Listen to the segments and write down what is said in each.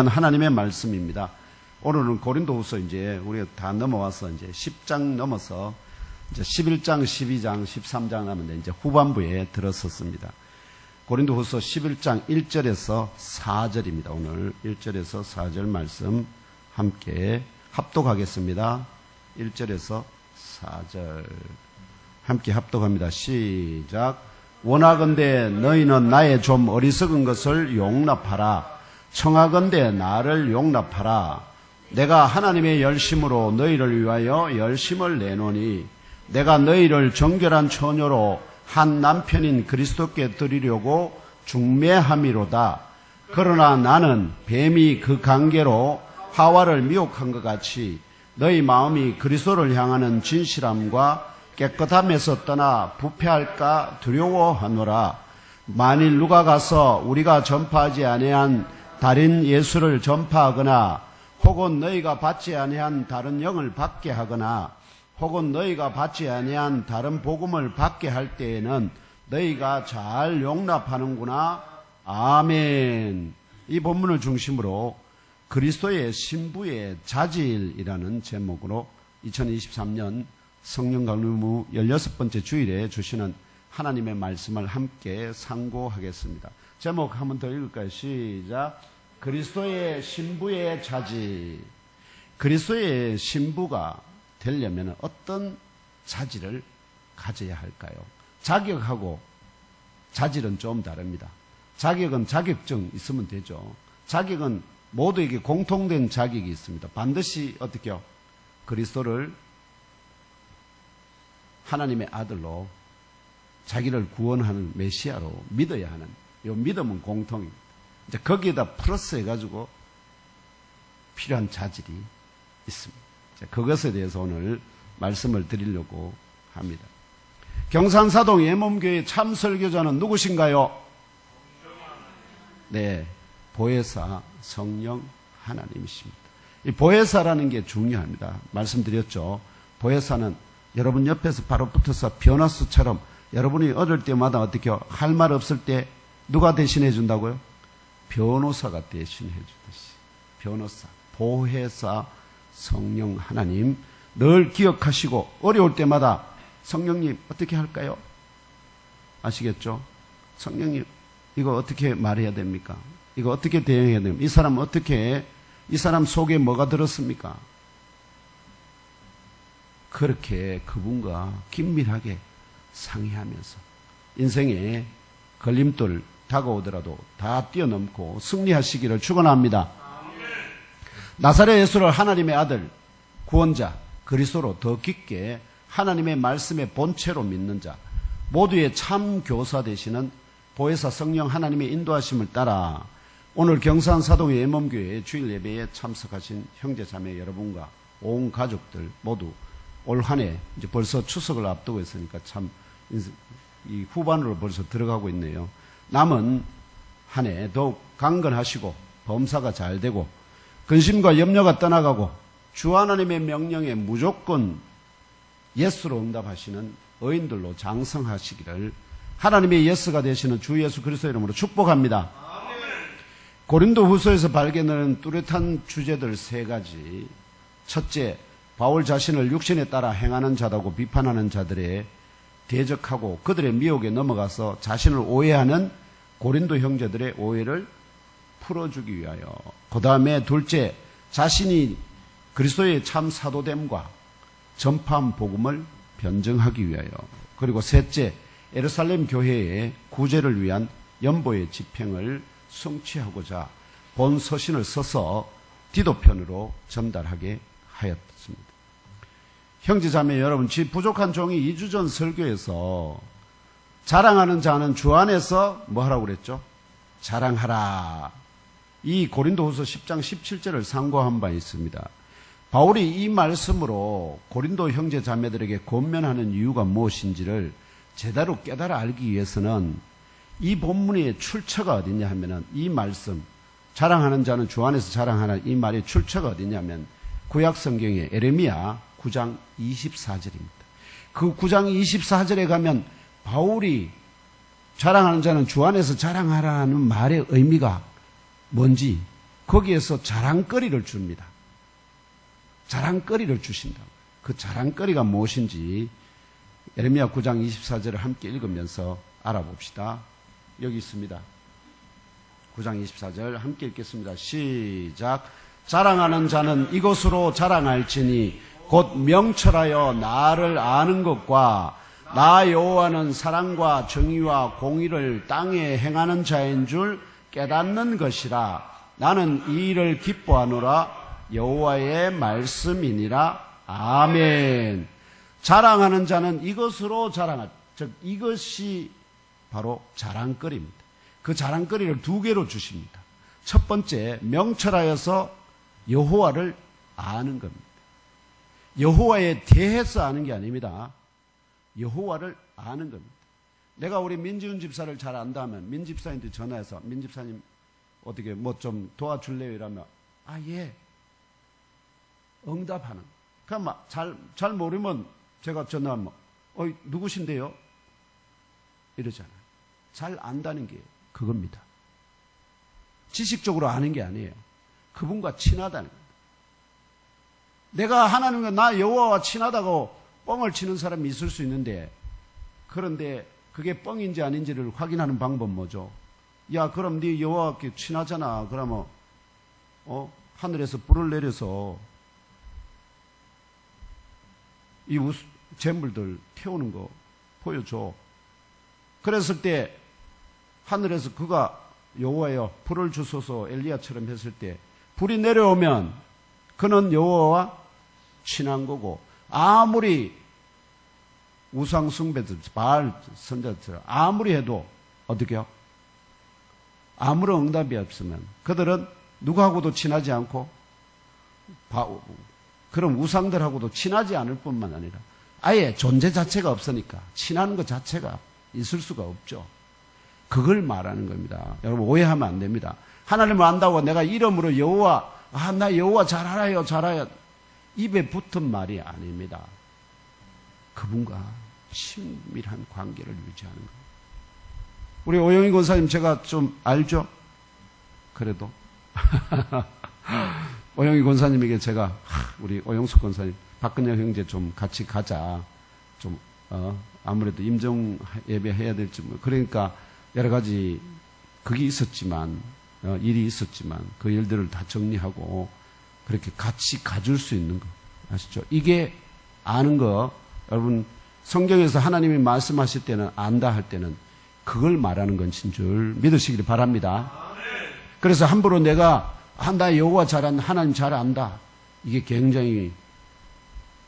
하나님의 말씀입니다. 오늘은 고린도후서 이제 우리가 다 넘어와서 이제 10장 넘어서 이제 11장, 12장, 13장 하면 이제 후반부에 들어섰습니다. 고린도후서 11장 1절에서 4절입니다. 오늘 1절에서 4절 말씀 함께 합독하겠습니다. 1절에서 4절 함께 합독합니다. 시작. 원하건대 너희는 나의 좀 어리석은 것을 용납하라. 청하건대 나를 용납하라. 내가 하나님의 열심으로 너희를 위하여 열심을 내노니 내가 너희를 정결한 처녀로 한 남편인 그리스도께 드리려고 중매함이로다. 그러나 나는 뱀이 그 관계로 하와를 미혹한 것 같이 너희 마음이 그리스도를 향하는 진실함과 깨끗함에서 떠나 부패할까 두려워하노라. 만일 누가 가서 우리가 전파하지 아니한 다른 예수를 전파하거나 혹은 너희가 받지 아니한 다른 영을 받게 하거나 혹은 너희가 받지 아니한 다른 복음을 받게 할 때에는 너희가 잘 용납하는구나. 아멘. 이 본문을 중심으로 그리스도의 신부의 자질이라는 제목으로 2023년 성령 강림후 16번째 주일에 주시는 하나님의 말씀을 함께 상고하겠습니다. 제목 한 번 더 읽을까요? 시작. 그리스도의 신부의 자질. 그리스도의 신부가 되려면 어떤 자질을 가져야 할까요? 자격하고 자질은 좀 다릅니다. 자격은 자격증 있으면 되죠. 자격은 모두에게 공통된 자격이 있습니다. 반드시 어떻게요? 그리스도를 하나님의 아들로 자기를 구원하는 메시아로 믿어야 하는 이 믿음은 공통입니다. 이제 거기에다 플러스 해가지고 필요한 자질이 있습니다. 그것에 대해서 오늘 말씀을 드리려고 합니다. 경산사동 예몸교회 참설교자는 누구신가요? 네, 보혜사 성령 하나님이십니다. 이 보혜사라는 게 중요합니다. 말씀드렸죠. 보혜사는 여러분 옆에서 바로 붙어서 변호사처럼 여러분이 어릴 때마다 어떻게 할 말 없을 때 누가 대신해 준다고요? 변호사가 대신해 주듯이. 변호사, 보혜사, 성령 하나님 늘 기억하시고 어려울 때마다 성령님 어떻게 할까요? 아시겠죠? 성령님 이거 어떻게 말해야 됩니까? 이거 어떻게 대응해야 됩니까? 이 사람 어떻게, 이 사람 속에 뭐가 들었습니까? 그렇게 그분과 긴밀하게 상의하면서 인생의 걸림돌 다가오더라도 다 뛰어넘고 승리하시기를 축원합니다. 나사렛 예수를 하나님의 아들, 구원자, 그리스도로 더 깊게 하나님의 말씀의 본체로 믿는 자, 모두의 참 교사 되시는 보혜사 성령 하나님의 인도하심을 따라 오늘 경산사동의 예몸교회 주일 예배에 참석하신 형제자매 여러분과 온 가족들 모두 올 한 해 이제 벌써 추석을 앞두고 있으니까 참 이 후반으로 벌써 들어가고 있네요. 남은 한 해 더욱 강건하시고 범사가 잘 되고 근심과 염려가 떠나가고 주 하나님의 명령에 무조건 예스로 응답하시는 의인들로 장성하시기를 하나님의 예스가 되시는 주 예수 그리스도 이름으로 축복합니다. 고린도후서에서 발견하는 뚜렷한 주제들 3가지. 첫째, 바울 자신을 육신에 따라 행하는 자다고 비판하는 자들의 대적하고 그들의 미혹에 넘어가서 자신을 오해하는 고린도 형제들의 오해를 풀어주기 위하여. 그 다음에 둘째, 자신이 그리스도의 참 사도됨과 전파한 복음을 변증하기 위하여. 그리고 셋째, 예루살렘 교회의 구제를 위한 연보의 집행을 성취하고자 본 서신을 써서 디도편으로 전달하게 하였습니다. 형제자매 여러분, 지 부족한 종이 2주 전 설교에서 자랑하는 자는 주 안에서 뭐 하라고 그랬죠? 자랑하라. 이 고린도후서 10장 17절을 상고한 바 있습니다. 바울이 이 말씀으로 고린도 형제자매들에게 권면하는 이유가 무엇인지를 제대로 깨달아 알기 위해서는 이 본문의 출처가 어디냐 하면은 이 말씀, 자랑하는 자는 주 안에서 자랑하라, 이 말의 출처가 어디냐면 구약 성경의 에레미야 9장 24절입니다. 그 9장 24절에 가면 바울이 자랑하는 자는 주 안에서 자랑하라는 말의 의미가 뭔지 거기에서 자랑거리를 줍니다. 자랑거리를 주신다고. 그 자랑거리가 무엇인지 예레미야 9장 24절을 함께 읽으면서 알아봅시다. 여기 있습니다. 9장 24절 함께 읽겠습니다. 시작. 자랑하는 자는 이것으로 자랑할지니 곧 명철하여 나를 아는 것과 나 여호와는 사랑과 정의와 공의를 땅에 행하는 자인 줄 깨닫는 것이라. 나는 이 일을 기뻐하노라. 여호와의 말씀이니라. 아멘. 자랑하는 자는 이것으로 자랑할, 즉 이것이 바로 자랑거리입니다. 그 자랑거리를 두 개로 주십니다. 첫 번째, 명철하여서 여호와를 아는 겁니다. 여호와에 대해서 아는 게 아닙니다. 여호와를 아는 겁니다. 내가 우리 민지훈 집사를 잘 안다면 민 집사님한테 전화해서 민 집사님 어떻게 뭐 좀 도와줄래요? 이러면 아, 예. 응답하는. 그럼 잘 모르면 제가 전화하면 누구신데요? 이러잖아요. 잘 안다는 게 그겁니다. 지식적으로 아는 게 아니에요. 그분과 친하다는 겁니다. 내가 하나님과 나 여호와와 친하다고 뻥을 치는 사람이 있을 수 있는데, 그런데 그게 뻥인지 아닌지를 확인하는 방법 뭐죠? 야, 그럼 네 여호와와 친하잖아. 그러면 하늘에서 불을 내려서 이 재물들 태우는 거 보여줘. 그랬을 때 하늘에서 그가 여호와여 불을 주소서 엘리야처럼 했을 때 불이 내려오면 그는 여호와와 친한 거고, 아무리 우상 숭배들 바알 선자들 아무리 해도 어떻게요? 아무런 응답이 없으면 그들은 누구하고도 친하지 않고 그런 우상들하고도 친하지 않을 뿐만 아니라 아예 존재 자체가 없으니까 친하는 것 자체가 있을 수가 없죠. 그걸 말하는 겁니다. 여러분 오해하면 안 됩니다. 하나님을 안다고 내가 이름으로 여호와, 나 여호와 잘 알아요, 잘 알아요. 입에 붙은 말이 아닙니다. 그분과 친밀한 관계를 유지하는 것. 우리 오영희 권사님 제가 좀 알죠? 그래도 오영희 권사님에게 제가 우리 오영숙 권사님, 박근영 형제 좀 같이 가자. 좀 아무래도 임종 예배 해야 될지 그러니까 여러 가지 그게 있었지만 일이 있었지만 그 일들을 다 정리하고 그렇게 같이 가줄 수 있는 거 아시죠? 이게 아는 거. 여러분 성경에서 하나님이 말씀하실 때는 안다 할 때는 그걸 말하는 것인 줄 믿으시길 바랍니다. 그래서 함부로 내가 나 여호와 잘 안다, 하나님 잘 안다, 이게 굉장히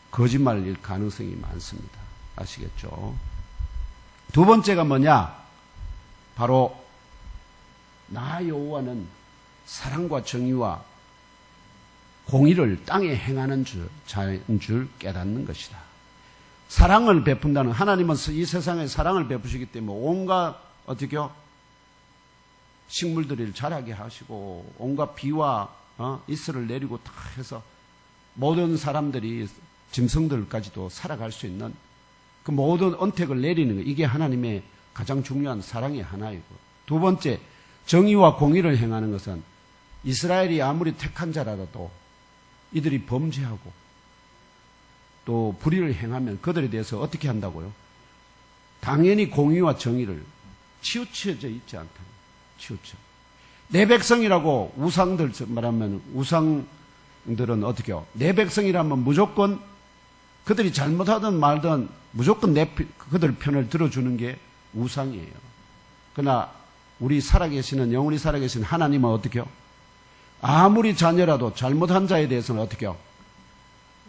거짓말일 가능성이 많습니다. 아시겠죠? 두 번째가 뭐냐? 바로 나 여호와는 사랑과 정의와 공의를 땅에 행하는 자인 줄 깨닫는 것이다. 사랑을 베푼다는, 하나님은 이 세상에 사랑을 베푸시기 때문에 온갖 어떻게요? 식물들을 자라게 하시고 온갖 비와 이슬을 내리고 다 해서 모든 사람들이 짐승들까지도 살아갈 수 있는 그 모든 언택을 내리는 거, 이게 하나님의 가장 중요한 사랑의 하나이고, 두 번째 정의와 공의를 행하는 것은 이스라엘이 아무리 택한 자라도 이들이 범죄하고 또 불의를 행하면 그들에 대해서 어떻게 한다고요? 당연히 공의와 정의를 치우쳐져 있지 않다. 치우쳐. 내 백성이라고 우상들 말하면 우상들은 어떻게 해요? 내 백성이라면 무조건 그들이 잘못하든 말든 무조건 그들 편을 들어주는 게 우상이에요. 그러나 우리 살아계시는, 영원히 살아계신 하나님은 어떻게 해요? 아무리 자녀라도 잘못한 자에 대해서는 어떻게 해요?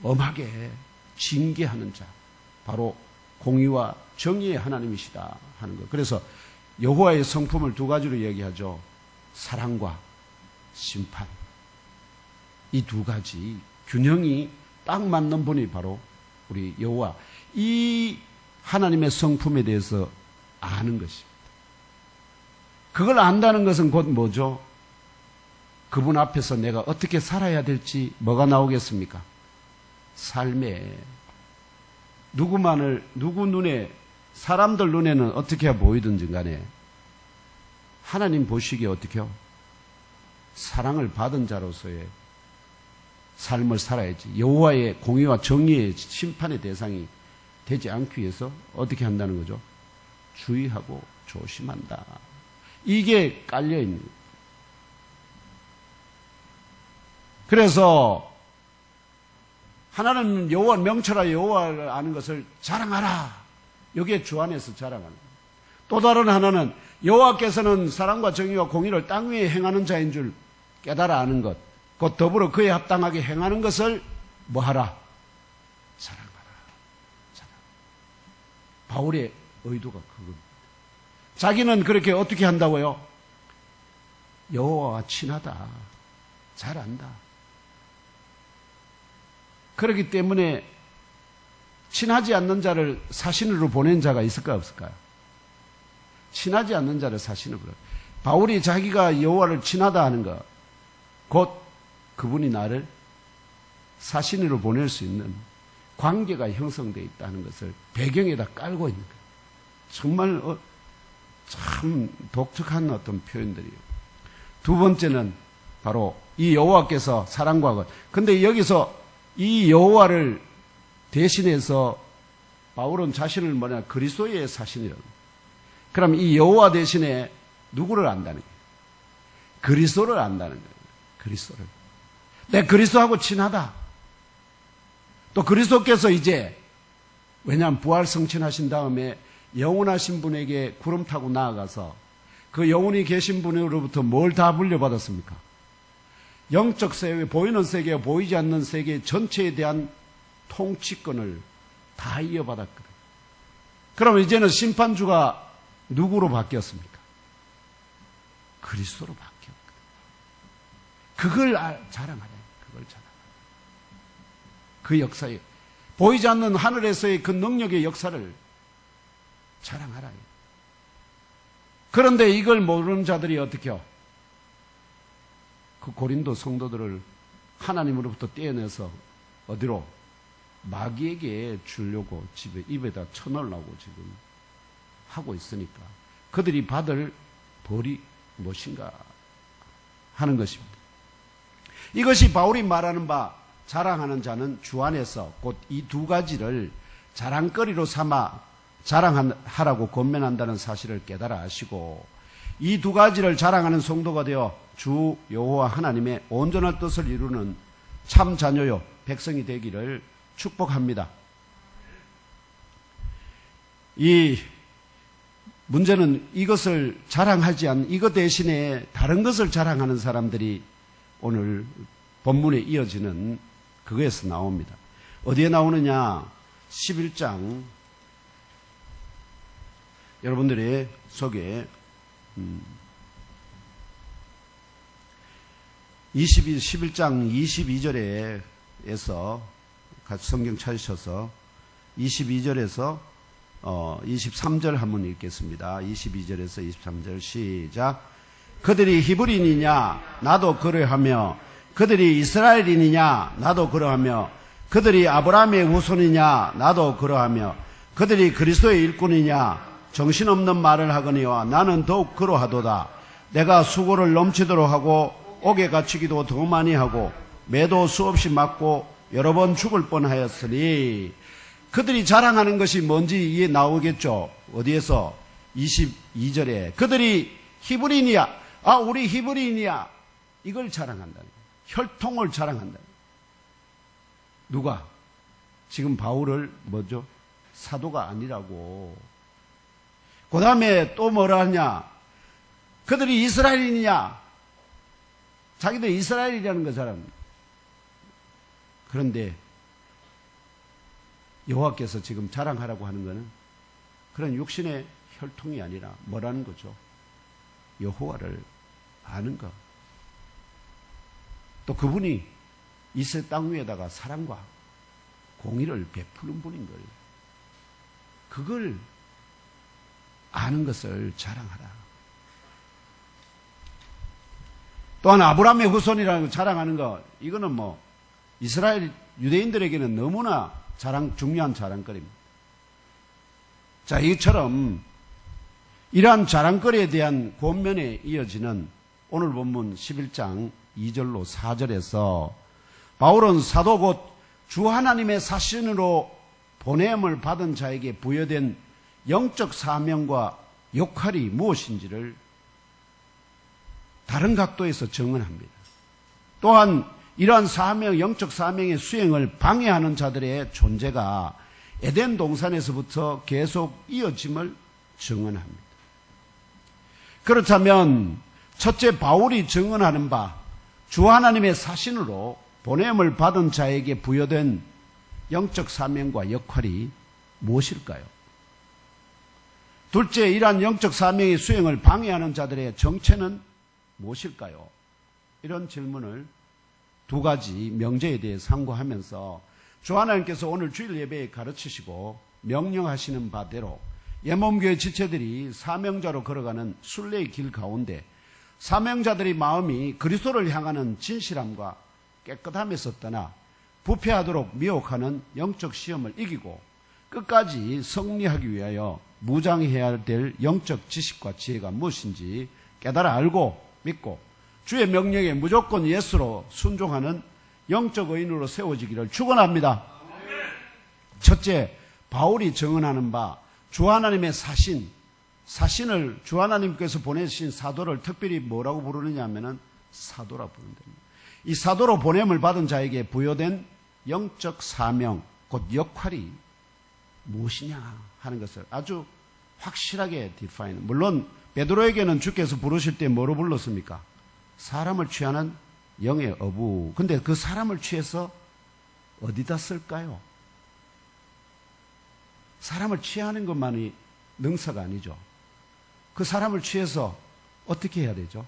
엄하게 징계하는 자, 바로 공의와 정의의 하나님이시다 하는 거. 그래서 여호와의 성품을 두 가지로 얘기하죠. 사랑과 심판. 이 두 가지 균형이 딱 맞는 분이 바로 우리 여호와. 이 하나님의 성품에 대해서 아는 것입니다. 그걸 안다는 것은 곧 뭐죠? 그분 앞에서 내가 어떻게 살아야 될지 뭐가 나오겠습니까? 삶에 누구 눈에, 사람들 눈에는 어떻게 보이든지 간에 하나님 보시기에 어떻게 해요? 사랑을 받은 자로서의 삶을 살아야지. 여호와의 공의와 정의의 심판의 대상이 되지 않기 위해서 어떻게 한다는 거죠? 주의하고 조심한다. 이게 깔려있는 거예요. 그래서 하나는 여호와 명철하여 여호와를 아는 것을 자랑하라. 여기에 주 안에서 자랑하는 거예요. 또 다른 하나는 여호와께서는 사랑과 정의와 공의를 땅 위에 행하는 자인 줄 깨달아 아는 것, 곧 더불어 그에 합당하게 행하는 것을 뭐하라? 자랑하라. 자랑. 바울의 의도가 그겁니다. 자기는 그렇게 어떻게 한다고요? 여호와와 친하다. 잘 안다. 그렇기 때문에 친하지 않는 자를 사신으로 보낸 자가 있을까 없을까요? 친하지 않는 자를 사신으로 보내. 바울이 자기가 여호와를 친하다 하는 것, 곧 그분이 나를 사신으로 보낼 수 있는 관계가 형성되어 있다는 것을 배경에다 깔고 있는 거예요. 정말 참 독특한 어떤 표현들이에요. 두 번째는 바로 이 여호와께서 사랑과 것. 근데 여기서 이 여호와를 대신해서 바울은 자신을 그리스도의 사신이라고. 그럼 이 여호와 대신에 누구를 안다는 거예요? 그리스도를 안다는 거예요. 그리스도를. 내 그리스도하고 친하다. 또 그리스도께서 이제 왜냐하면 부활 성취하신 다음에 영원하신 분에게 구름 타고 나아가서 그 영원히 계신 분으로부터 뭘 다 물려받았습니까? 영적 세계, 보이는 세계와 보이지 않는 세계 전체에 대한 통치권을 다 이어받았거든. 그럼 이제는 심판주가 누구로 바뀌었습니까? 그리스도로 바뀌었거든. 그걸 자랑하냐. 그걸 자랑하냐. 그 역사에 보이지 않는 하늘에서의 그 능력의 역사를 자랑하라. 그런데 이걸 모르는 자들이 어떻게요? 그 고린도 성도들을 하나님으로부터 떼어내서 어디로? 마귀에게 주려고 입에다 쳐넣으려고 지금 하고 있으니까 그들이 받을 벌이 무엇인가 하는 것입니다. 이것이 바울이 말하는 바 자랑하는 자는 주 안에서 곧 이 두 가지를 자랑거리로 삼아 자랑하라고 권면한다는 사실을 깨달아 아시고 이 두 가지를 자랑하는 성도가 되어 주 여호와 하나님의 온전한 뜻을 이루는 참 자녀요 백성이 되기를 축복합니다. 이 문제는 이것을 자랑하지 않는 이것 대신에 다른 것을 자랑하는 사람들이 오늘 본문에 이어지는 그거에서 나옵니다. 어디에 나오느냐? 11장 여러분들의 속에 11장 22절에서 같이 성경 찾으셔서 22절에서 23절 한번 읽겠습니다. 22절에서 23절 시작. 그들이 히브리인이냐? 나도 그러하며 그들이 이스라엘인이냐? 나도 그러하며 그들이 아브라함의 후손이냐? 나도 그러하며 그들이 그리스도의 일꾼이냐? 정신없는 말을 하거니와 나는 더욱 그러하도다. 내가 수고를 넘치도록 하고 옥에 갇히기도 더 많이 하고 매도 수없이 맞고 여러 번 죽을 뻔하였으니 그들이 자랑하는 것이 뭔지 이해 나오겠죠. 어디에서? 22절에 그들이 히브리인이야. 우리 히브리인이야. 이걸 자랑한다. 혈통을 자랑한다. 누가? 지금 바울을 뭐죠? 사도가 아니라고. 그 다음에 또 뭐라 하냐? 그들이 이스라엘인이냐? 자기들 이스라엘이라는 거 자랑합니다. 그런데 여호와께서 지금 자랑하라고 하는 것은 그런 육신의 혈통이 아니라 뭐라는 거죠? 여호와를 아는 것. 또 그분이 이 새 땅 위에다가 사랑과 공의를 베푸는 분인 걸. 그걸 아는 것을 자랑하라. 또한 아브라함의 후손이라는 걸 자랑하는 것. 이거는 뭐 이스라엘 유대인들에게는 너무나 중요한 자랑거리입니다. 자, 이처럼 이러한 자랑거리에 대한 권면에 이어지는 오늘 본문 11장 2절로 4절에서 바울은 사도 곧 주 하나님의 사신으로 보냄을 받은 자에게 부여된 영적 사명과 역할이 무엇인지를 다른 각도에서 증언합니다. 또한 이러한 사명, 영적 사명의 수행을 방해하는 자들의 존재가 에덴 동산에서부터 계속 이어짐을 증언합니다. 그렇다면 첫째 바울이 증언하는 바 주 하나님의 사신으로 보냄을 받은 자에게 부여된 영적 사명과 역할이 무엇일까요? 둘째, 이러한 영적 사명의 수행을 방해하는 자들의 정체는 무엇일까요? 이런 질문을 두 가지 명제에 대해 상고하면서 주 하나님께서 오늘 주일 예배에 가르치시고 명령하시는 바대로 예몸교회 지체들이 사명자로 걸어가는 순례의 길 가운데 사명자들의 마음이 그리스도를 향하는 진실함과 깨끗함에서 떠나 부패하도록 미혹하는 영적 시험을 이기고 끝까지 승리하기 위하여 무장해야 될 영적 지식과 지혜가 무엇인지 깨달아 알고 믿고 주의 명령에 무조건 예수로 순종하는 영적 의인으로 세워지기를 축원합니다. 첫째, 바울이 증언하는 바 주 하나님의 사신을 주 하나님께서 보내신 사도를 특별히 뭐라고 부르느냐 하면은 사도라 부른다. 이 사도로 보냄을 받은 자에게 부여된 영적 사명, 곧 역할이 무엇이냐 하는 것을 아주 확실하게 디파인. 물론 베드로에게는 주께서 부르실 때 뭐로 불렀습니까? 사람을 취하는 영의 어부. 근데 그 사람을 취해서 어디다 쓸까요? 사람을 취하는 것만이 능사가 아니죠. 그 사람을 취해서 어떻게 해야 되죠?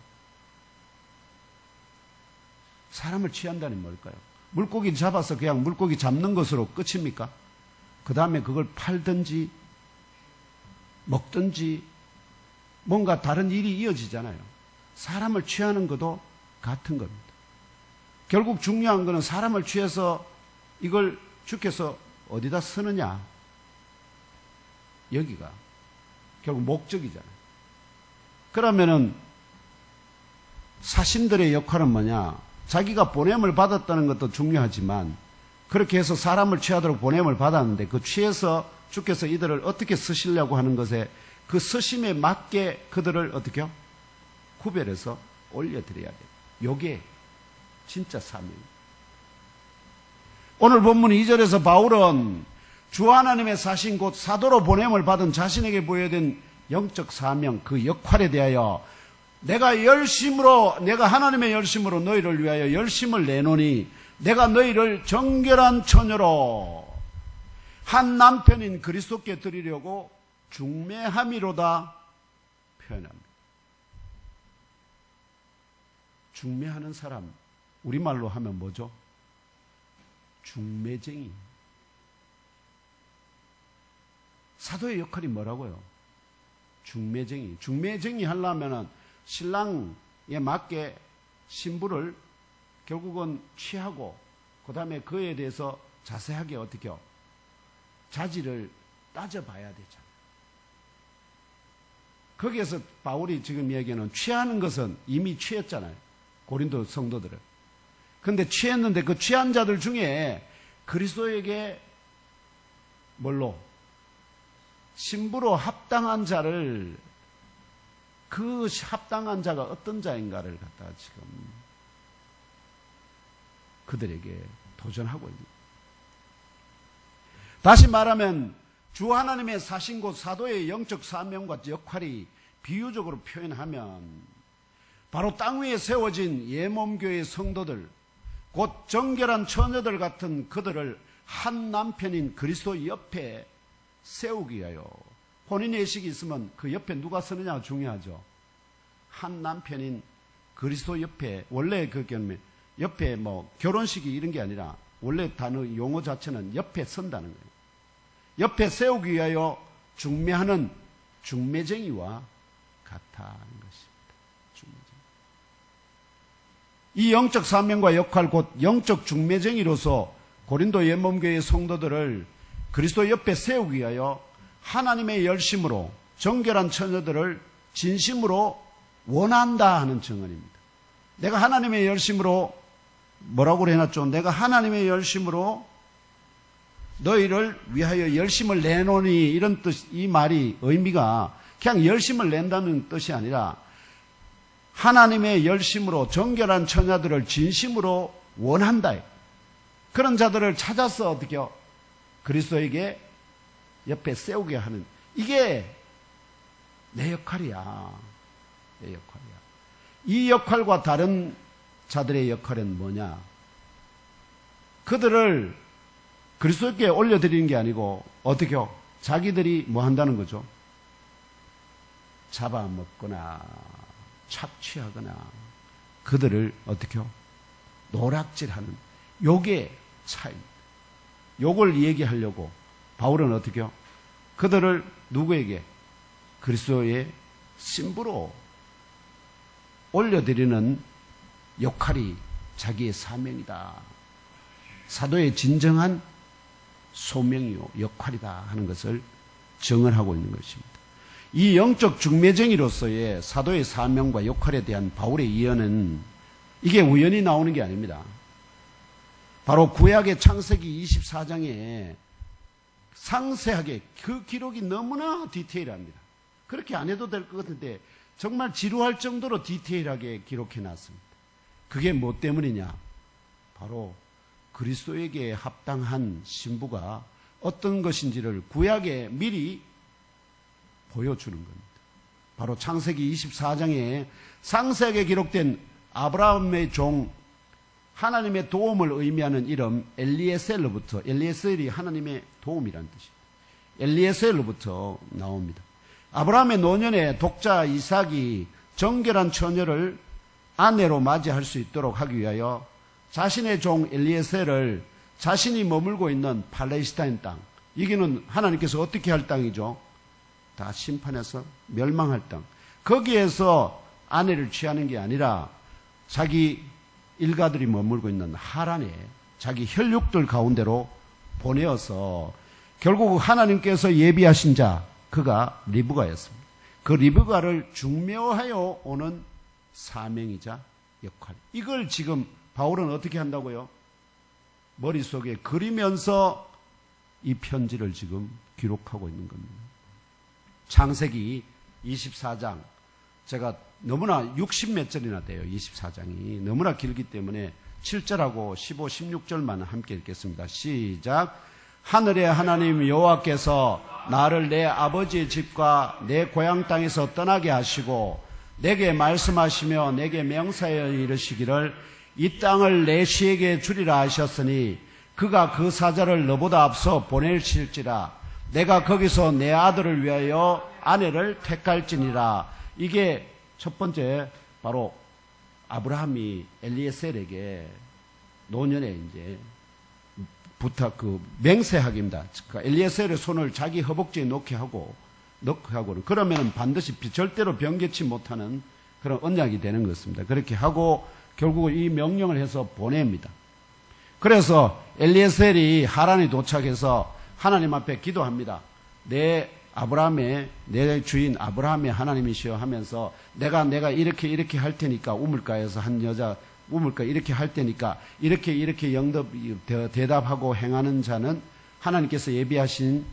사람을 취한다는 뭘까요? 물고기 잡아서 그냥 물고기 잡는 것으로 끝입니까? 그 다음에 그걸 팔든지 먹든지 뭔가 다른 일이 이어지잖아요. 사람을 취하는 것도 같은 겁니다. 결국 중요한 것은 사람을 취해서 이걸 주께서 어디다 쓰느냐. 여기가 결국 목적이잖아요. 그러면은 사신들의 역할은 뭐냐? 자기가 보냄을 받았다는 것도 중요하지만 그렇게 해서 사람을 취하도록 보냄을 받았는데 그 취해서 주께서 이들을 어떻게 쓰시려고 하는 것에 그 쓰심에 맞게 그들을 어떻게 구별해서 올려드려야 돼요. 요게 진짜 사명입니다. 오늘 본문 2절에서 바울은 주 하나님의 사신 곧 사도로 보냄을 받은 자신에게 부여된 영적 사명, 그 역할에 대하여 내가 하나님의 열심으로 너희를 위하여 열심을 내노니 내가 너희를 정결한 처녀로 한 남편인 그리스도께 드리려고 중매함이로다 표현합니다. 중매하는 사람, 우리말로 하면 뭐죠? 중매쟁이. 사도의 역할이 뭐라고요? 중매쟁이. 중매쟁이 하려면은 신랑에 맞게 신부를 결국은 취하고 그 다음에 그에 대해서 자세하게 어떻게 자질을 따져봐야 되잖아요. 거기에서 바울이 지금 얘기하는 취하는 것은 이미 취했잖아요. 고린도 성도들을. 그런데 취했는데 그 취한 자들 중에 그리스도에게 뭘로? 신부로 합당한 자를 그 합당한 자가 어떤 자인가를 갖다가 지금 그들에게 도전하고 있는. 다시 말하면 주 하나님의 사신 곧 사도의 영적 사명과 역할이 비유적으로 표현하면 바로 땅 위에 세워진 예몸교회의 성도들 곧 정결한 처녀들 같은 그들을 한 남편인 그리스도 옆에 세우기 위하여 혼인예식이 있으면 그 옆에 누가 서느냐가 중요하죠. 한 남편인 그리스도 옆에, 원래 그 옆에 뭐 결혼식이 이런 게 아니라 원래 단어 용어 자체는 옆에 선다는 거예요. 옆에 세우기 위하여 중매하는 중매쟁이와 같다는 것입니다. 중매쟁이. 이 영적 사명과 역할 곧 영적 중매쟁이로서 고린도 예몸교회의 성도들을 그리스도 옆에 세우기 위하여 하나님의 열심으로 정결한 처녀들을 진심으로 원한다 하는 증언입니다. 내가 하나님의 열심으로 뭐라고 해놨죠? 내가 하나님의 열심으로 너희를 위하여 열심을 내노니, 이런 뜻, 이 말이 의미가 그냥 열심을 낸다는 뜻이 아니라 하나님의 열심으로 정결한 처녀들을 진심으로 원한다. 그런 자들을 찾아서 어떻게요? 그리스도에게 옆에 세우게 하는, 이게 내 역할이야. 내 역할이야. 이 역할과 다른 자들의 역할은 뭐냐? 그들을 그리스도께 올려드리는 게 아니고 어떻게요? 자기들이 뭐 한다는 거죠? 잡아먹거나 착취하거나 그들을 어떻게요? 노략질하는, 요게 차이입니다. 요걸 얘기하려고 바울은 어떻게요? 그들을 누구에게? 그리스도의 신부로 올려드리는 역할이 자기의 사명이다. 사도의 진정한 소명이요 역할이다 하는 것을 증언하고 있는 것입니다. 이 영적 중매쟁이로서의 사도의 사명과 역할에 대한 바울의 예언은 이게 우연히 나오는 게 아닙니다. 바로 구약의 창세기 24장에 상세하게, 그 기록이 너무나 디테일합니다. 그렇게 안 해도 될 것 같은데 정말 지루할 정도로 디테일하게 기록해 놨습니다. 그게 뭐 때문이냐? 바로 그리스도에게 합당한 신부가 어떤 것인지를 구약에 미리 보여주는 겁니다. 바로 창세기 24장에 상세하게 기록된 아브라함의 종, 하나님의 도움을 의미하는 이름 엘리에셀로부터, 엘리에셀이 하나님의 도움이라는 뜻입니다. 엘리에셀로부터 나옵니다. 아브라함의 노년에 독자 이삭이 정결한 처녀를 아내로 맞이할 수 있도록 하기 위하여 자신의 종 엘리에셀을 자신이 머물고 있는 팔레스타인 땅, 여기는 하나님께서 어떻게 할 땅이죠? 다 심판해서 멸망할 땅, 거기에서 아내를 취하는 게 아니라 자기 일가들이 머물고 있는 하란에 자기 혈육들 가운데로 보내어서 결국 하나님께서 예비하신 자, 그가 리브가였습니다. 그 리브가를 중매하여 오는 사명이자 역할, 이걸 지금 바울은 어떻게 한다고요? 머릿속에 그리면서 이 편지를 지금 기록하고 있는 겁니다. 창세기 24장, 제가 너무나 60몇 절이나 돼요. 24장이 너무나 길기 때문에 7절하고 15, 16절만 함께 읽겠습니다. 시작. 하늘의 하나님 여호와께서 나를 내 아버지의 집과 내 고향 땅에서 떠나게 하시고 내게 말씀하시며 내게 명사하여 이르시기를 이 땅을 내 시에게 주리라 하셨으니 그가 그 사자를 너보다 앞서 보낼실지라 내가 거기서 내 아들을 위하여 아내를 택할지니라. 이게 첫 번째, 바로 아브라함이 엘리에셀에게 노년에 이제 부탁, 맹세하기입니다. 그러니까 엘리에셀의 손을 자기 허벅지에 넣게 하고, 그러면 반드시 절대로 변개치 못하는 그런 언약이 되는 것입니다. 그렇게 하고 결국 이 명령을 해서 보냅니다. 그래서 엘리에셀이 하란에 도착해서 하나님 앞에 기도합니다. 내 주인 아브라함의 하나님이시여 하면서 내가 이렇게 할 테니까, 우물가에서 한 여자 우물가 이렇게 할 테니까 이렇게 대답하고 행하는 자는 하나님께서 예비하신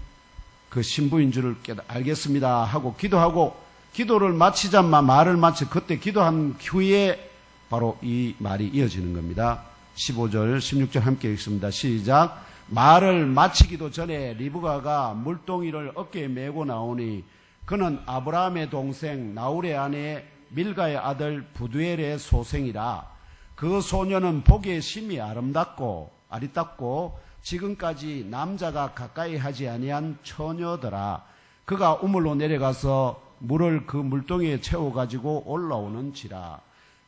그 신부인 줄을 알겠습니다 하고 기도하고, 기도를 마치자마 말을 마치 그때 기도한 후에 바로 이 말이 이어지는 겁니다. 15절 16절 함께 읽습니다. 시작. 말을 마치기도 전에 리브가가 물동이를 어깨에 메고 나오니 그는 아브라함의 동생 나홀의 아내 밀가의 아들 부두엘의 소생이라. 그 소녀는 보기에 심히 아름답고 지금까지 남자가 가까이 하지 아니한 처녀더라. 그가 우물로 내려가서 물을 그 물동이에 채워가지고 올라오는지라.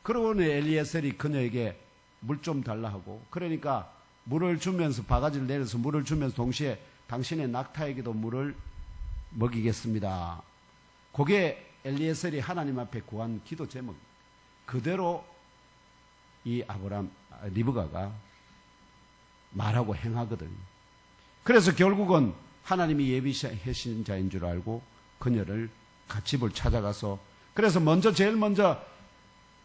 그러고는 엘리에셀이 그녀에게 물 좀 달라 하고, 그러니까 물을 주면서, 바가지를 내려서 물을 주면서 동시에 당신의 낙타에게도 물을 먹이겠습니다. 그게 엘리에셀이 하나님 앞에 구한 기도 제목. 그대로 이 리브가가 말하고 행하거든요. 그래서 결국은 하나님이 예비하신 자인 줄 알고 그녀를 집을 찾아가서, 그래서 제일 먼저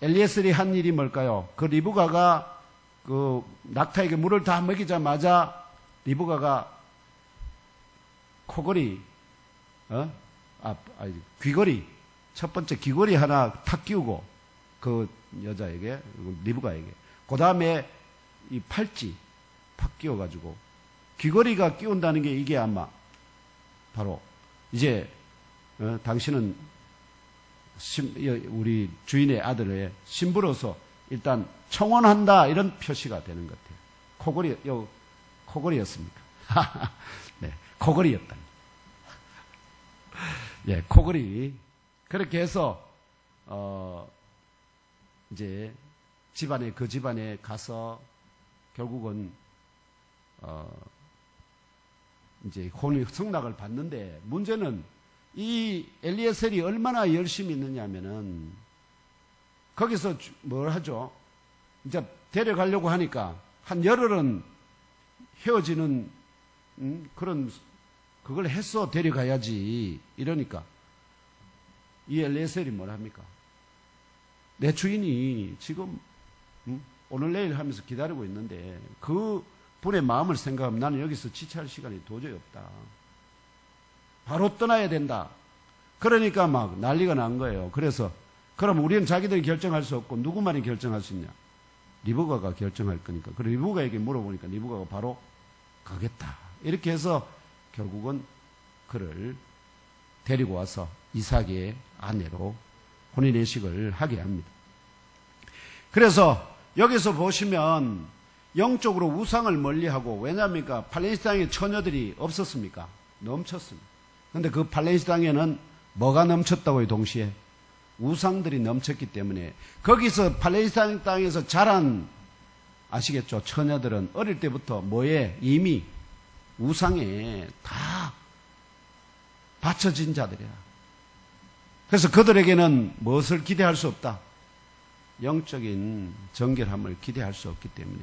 엘리에셀이 한 일이 뭘까요? 그 리브가가 그 낙타에게 물을 다 먹이자마자 리브가가 코걸이, 귀걸이, 첫 번째 귀걸이 하나 탁 끼우고 그 여자에게, 리브가에게. 그 다음에 이 팔찌 팍 끼워가지고 귀걸이가 끼운다는 게 이게 아마 바로 이제 당신은 우리 주인의 아들의 신부로서 일단 청혼한다 이런 표시가 되는 것 같아요. 코걸이였습니까? 네, 코걸이였다. 예, 코걸이. 그렇게 해서 이제 그 집안에 가서 결국은 이제 성낙을 받는데, 문제는 이 엘리에셀이 얼마나 열심히 있느냐면은 거기서 뭘 하죠? 이제 데려가려고 하니까 한 열흘은 헤어지는 그런 그걸 했어. 데려가야지. 이러니까 이 엘리에셀이 뭘 합니까? 내 주인이 지금 오늘 내일 하면서 기다리고 있는데 그 분의 마음을 생각하면 나는 여기서 지체할 시간이 도저히 없다. 바로 떠나야 된다. 그러니까 막 난리가 난 거예요. 그래서 그럼 우리는 자기들이 결정할 수 없고 누구만이 결정할 수 있냐? 리브가가 결정할 거니까. 그리고 리브가에게 물어보니까 리브가가 바로 가겠다. 이렇게 해서 결국은 그를 데리고 와서 이삭의 아내로 혼인예식을 하게 합니다. 그래서 여기서 보시면 영적으로 우상을 멀리하고, 왜냐합니까? 팔레스타인에 처녀들이 없었습니까? 넘쳤습니다. 그런데 그 팔레스타인에는 뭐가 넘쳤다고요? 동시에 우상들이 넘쳤기 때문에 거기서 팔레스타인 땅에서 자란, 아시겠죠? 처녀들은 어릴 때부터 뭐에 이미 우상에 다 받쳐진 자들이야. 그래서 그들에게는 무엇을 기대할 수 없다? 영적인 정결함을 기대할 수 없기 때문에.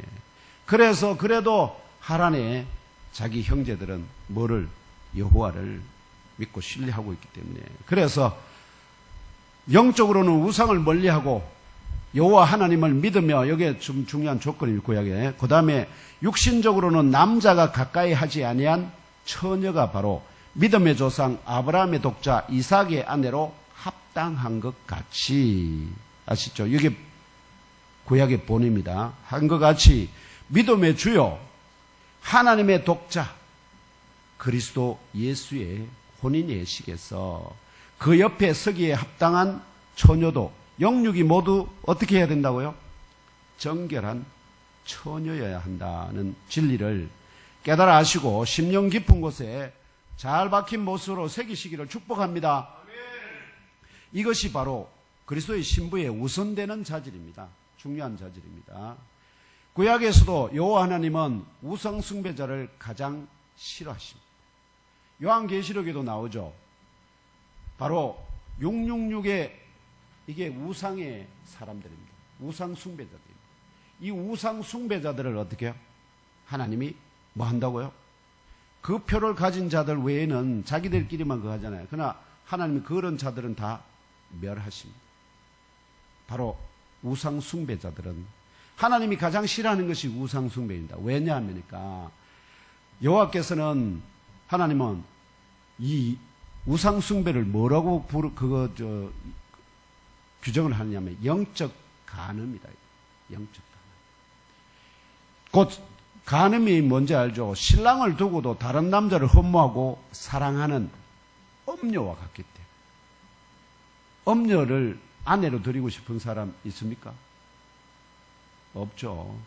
그래서 그래도 하란의 자기 형제들은 뭐를? 여호와를 믿고 신뢰하고 있기 때문에. 그래서 영적으로는 우상을 멀리하고 여호와 하나님을 믿으며, 여기에 좀 중요한 조건이 구약에. 그 다음에 육신적으로는 남자가 가까이 하지 아니한 처녀가 바로 믿음의 조상 아브라함의 독자 이삭의 아내로 합당한 것 같이, 아시죠? 이게 구약의 본입니다. 한 것 같이 믿음의 주요 하나님의 독자 그리스도 예수의 혼인예식에서 그 옆에 서기에 합당한 처녀도 영육이 모두 어떻게 해야 된다고요? 정결한 처녀여야 한다는 진리를 깨달아 아시고 심령 깊은 곳에 잘 박힌 못으로 새기시기를 축복합니다. 이것이 바로 그리스도의 신부에 우선되는 자질입니다. 중요한 자질입니다. 구약에서도 여호와 하나님은 우상 숭배자를 가장 싫어하십니다. 요한계시록에도 나오죠. 바로 666의 이게 우상의 사람들입니다. 우상 숭배자들입니다. 이 우상 숭배자들을 어떻게 해요? 하나님이 뭐 한다고요? 그 표를 가진 자들 외에는 자기들끼리만 그거 하잖아요. 그러나 하나님이 그런 자들은 다 멸하십니다. 바로 우상 숭배자들은 하나님이 가장 싫어하는 것이 우상 숭배입니다. 왜냐하면니까 여호와께서는, 하나님은 이 우상 숭배를 뭐라고 규정을 하느냐면 영적 간음이다. 영적 간음. 곧 간음이 뭔지 알죠? 신랑을 두고도 다른 남자를 흠모하고 사랑하는 엄녀와 같기 때문에. 엄녀를 아내로 드리고 싶은 사람 있습니까? 없죠.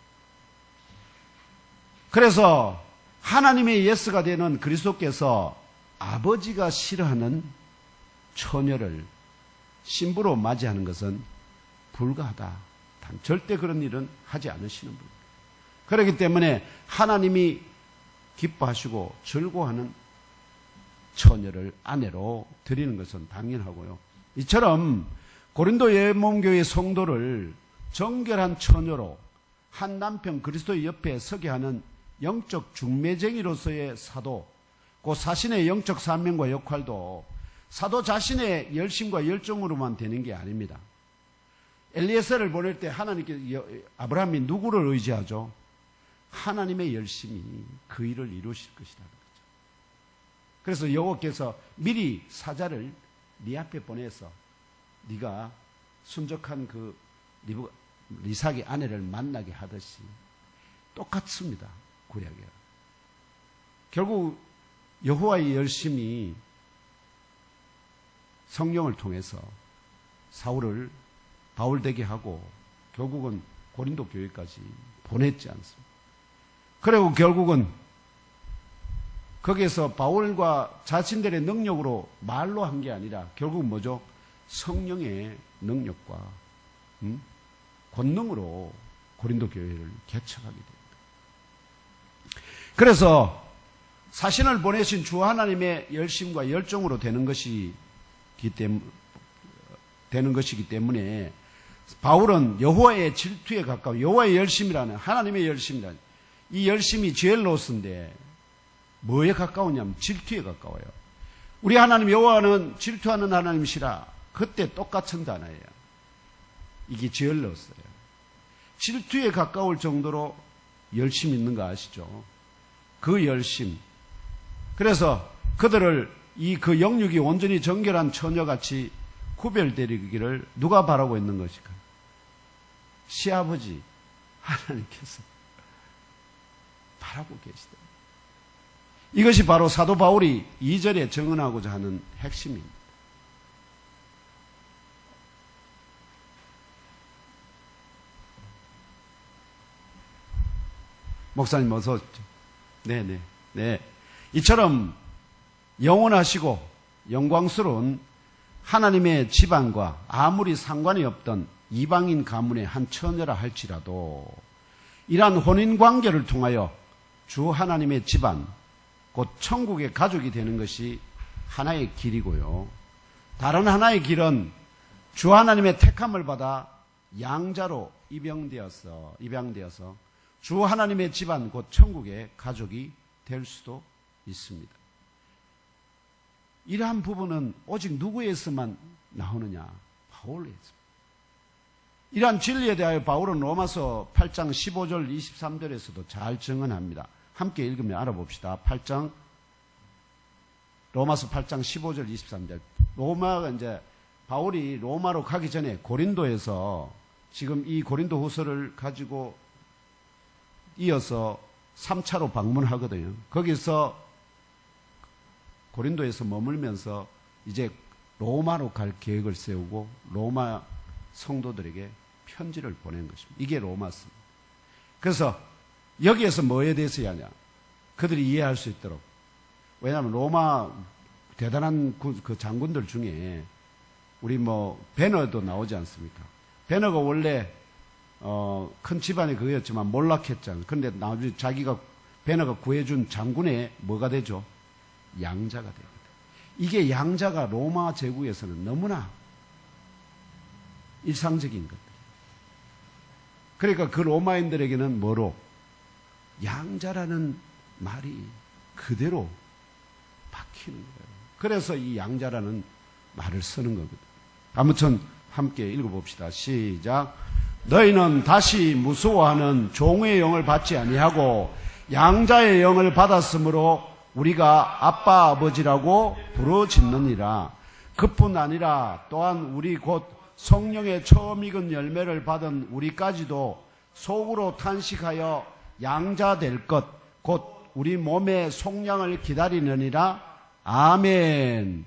그래서 하나님의 예스가 되는 그리스도께서 아버지가 싫어하는 처녀를 신부로 맞이하는 것은 불가하다. 절대 그런 일은 하지 않으시는 분입니다. 그렇기 때문에 하나님이 기뻐하시고 즐거워하는 처녀를 아내로 드리는 것은 당연하고요. 이처럼 고린도 예목교회 성도를 정결한 처녀로 한 남편 그리스도의 옆에 서게 하는 영적 중매쟁이로서의 사도, 그 자신의 영적 사명과 역할도 사도 자신의 열심과 열정으로만 되는 게 아닙니다. 엘리에셀을 보낼 때 아브라함이 누구를 의지하죠? 하나님의 열심히 그 일을 이루실 것이라는 거죠. 그래서 여호와께서 미리 사자를 네 앞에 보내서 네가 순적한 그 이삭의 아내를 만나게 하듯이 똑같습니다. 구약에. 결국 여호와의 열심이 성령을 통해서 사울을 바울 되게 하고 결국은 고린도 교회까지 보냈지 않습니까? 그리고 결국은 거기에서 바울과 자신들의 능력으로 말로 한 게 아니라 결국은 뭐죠? 성령의 능력과 권능으로 고린도 교회를 개척하게 됩니다. 그래서 사신을 보내신 주 하나님의 열심과 열정으로 되는 것이기 때문에 바울은 여호와의 질투에 가까워 여호와의 열심이라는 하나님의 열심이라는 이 열심이 제일로스인데 뭐에 가까우냐면 질투에 가까워요. 우리 하나님 여호와는 질투하는 하나님이시라. 그때 똑같은 단어예요. 이게 제일로스예요. 질투에 가까울 정도로 열심이 있는 거 아시죠? 그 열심. 그래서 그들을 그 영육이 온전히 정결한 처녀같이 구별되기를 누가 바라고 있는 것일까? 시아버지 하나님께서 바라고 계시다. 이것이 바로 사도 바울이 2절에 증언하고자 하는 핵심입니다. 목사님 어서 오십시오. 네. 이처럼 영원하시고 영광스러운 하나님의 집안과 아무리 상관이 없던 이방인 가문의 한 처녀라 할지라도 이러한 혼인관계를 통하여 주 하나님의 집안, 곧 천국의 가족이 되는 것이 하나의 길이고요. 다른 하나의 길은 주 하나님의 택함을 받아 양자로 입양되어서 주 하나님의 집안, 곧 천국의 가족이 될 수도 있습니다. 이러한 부분은 오직 누구에서만 나오느냐? 바울에서. 이러한 진리에 대하여 바울은 로마서 8장 15절 23절에서도 잘 증언합니다. 함께 읽으며 알아봅시다. 로마서 8장 15절 23절. 바울이 로마로 가기 전에 고린도에서 지금 이 고린도 후서를 가지고 이어서 3차로 방문하거든요. 거기서 고린도에서 머물면서 이제 로마로 갈 계획을 세우고 로마 성도들에게 편지를 보낸 것입니다. 이게 로마서입니다. 그래서 여기에서 뭐에 대해서 하냐? 그들이 이해할 수 있도록. 왜냐하면 로마 대단한 그 장군들 중에 우리 베너도 나오지 않습니까? 베너가 원래 큰 집안의 그였지만 몰락했잖아요. 그런데 나중에 베너가 구해준 장군의 뭐가 되죠? 양자가 됩니다. 이게 양자가 로마 제국에서는 너무나 일상적인 것들. 그러니까 그 로마인들에게는 뭐로? 양자라는 말이 그대로 박히는 거예요. 그래서 이 양자라는 말을 쓰는 거거든요. 아무튼 함께 읽어봅시다. 시작. 너희는 다시 무서워하는 종의 영을 받지 아니하고 양자의 영을 받았으므로 우리가 아빠 아버지라고 부르짖느니라. 그뿐 아니라 또한 우리 곧 성령의 처음 익은 열매를 받은 우리까지도 속으로 탄식하여 양자 될 것 곧 우리 몸의 속량을 기다리느니라. 아멘.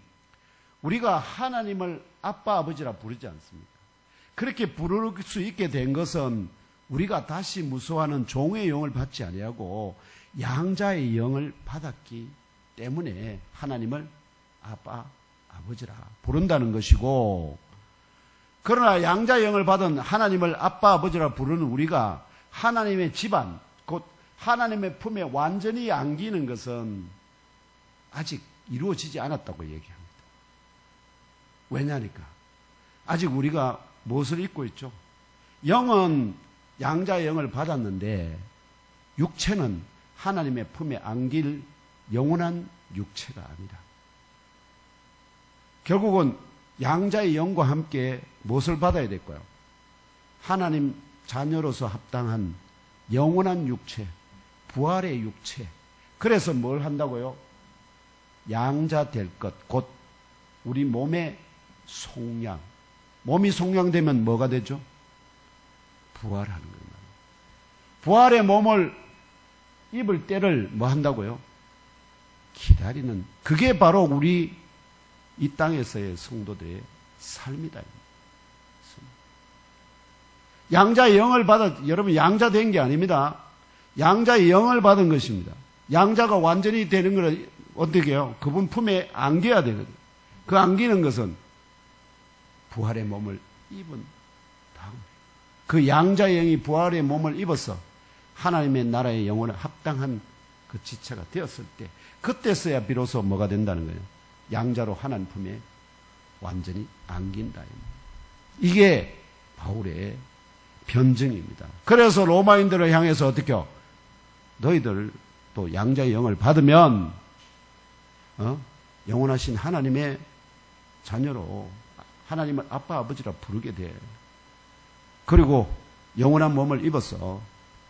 우리가 하나님을 아빠 아버지라 부르지 않습니까? 그렇게 부를 수 있게 된 것은 우리가 다시 무서워하는 종의 영을 받지 아니하고 양자의 영을 받았기 때문에 하나님을 아빠 아버지라 부른다는 것이고, 그러나 양자의 영을 받은 하나님을 아빠 아버지라 부르는 우리가 하나님의 집안, 곧 하나님의 품에 완전히 안기는 것은 아직 이루어지지 않았다고 얘기합니다. 왜냐니까 아직 우리가 무엇을 입고 있죠? 영은 양자의 영을 받았는데 육체는 하나님의 품에 안길 영원한 육체가 아니라, 결국은 양자의 영과 함께 무엇을 받아야 될까요? 하나님 자녀로서 합당한 영원한 육체, 부활의 육체. 그래서 뭘 한다고요? 양자 될 것, 곧 우리 몸의 속량. 몸이 속량되면 뭐가 되죠? 부활하는 겁니다. 부활의 몸을 입을 때를 뭐 한다고요? 기다리는. 그게 바로 우리 이 땅에서의 성도들의 삶이다. 양자의 영을 여러분 양자 된 게 아닙니다. 양자의 영을 받은 것입니다. 양자가 완전히 되는 걸 어떻게 해요? 그분 품에 안겨야 되거든요. 그 안기는 것은 부활의 몸을 입은 다음. 그 양자의 영이 부활의 몸을 입어서 하나님의 나라의 영혼에 합당한 그 지체가 되었을 때, 그때서야 비로소 뭐가 된다는 거예요? 양자로 하나님 품에 완전히 안긴다. 이게 바울의 변증입니다. 그래서 로마인들을 향해서 어떻게 해요? 너희들 또 양자의 영을 받으면 영원하신 하나님의 자녀로 하나님을 아빠 아버지라 부르게 돼. 그리고 영원한 몸을 입어서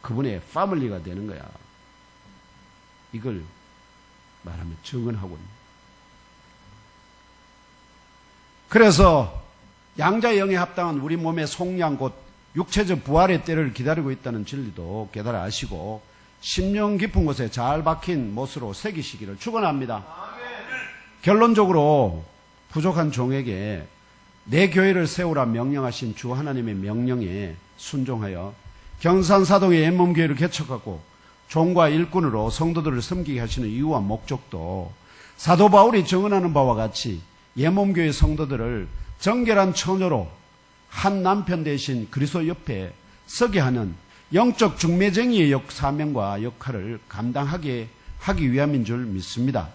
그분의 패밀리가 되는 거야. 이걸 말하면 증언하고 있는. 그래서 양자의 영에 합당한 우리 몸의 속량 곧 육체적 부활의 때를 기다리고 있다는 진리도 깨달아 아시고 심령 깊은 곳에 잘 박힌 못으로 새기시기를 축원합니다. 결론적으로 부족한 종에게 내 교회를 세우라 명령하신 주 하나님의 명령에 순종하여 경산사동의 옛몸교회를 개척하고 종과 일꾼으로 성도들을 섬기게 하시는 이유와 목적도 사도 바울이 증언하는 바와 같이 옛몸교회 성도들을 정결한 처녀로 한 남편 대신 그리스도 옆에 서게 하는 영적 중매쟁이의 사명과 역할을 감당하게 하기 위함인 줄 믿습니다.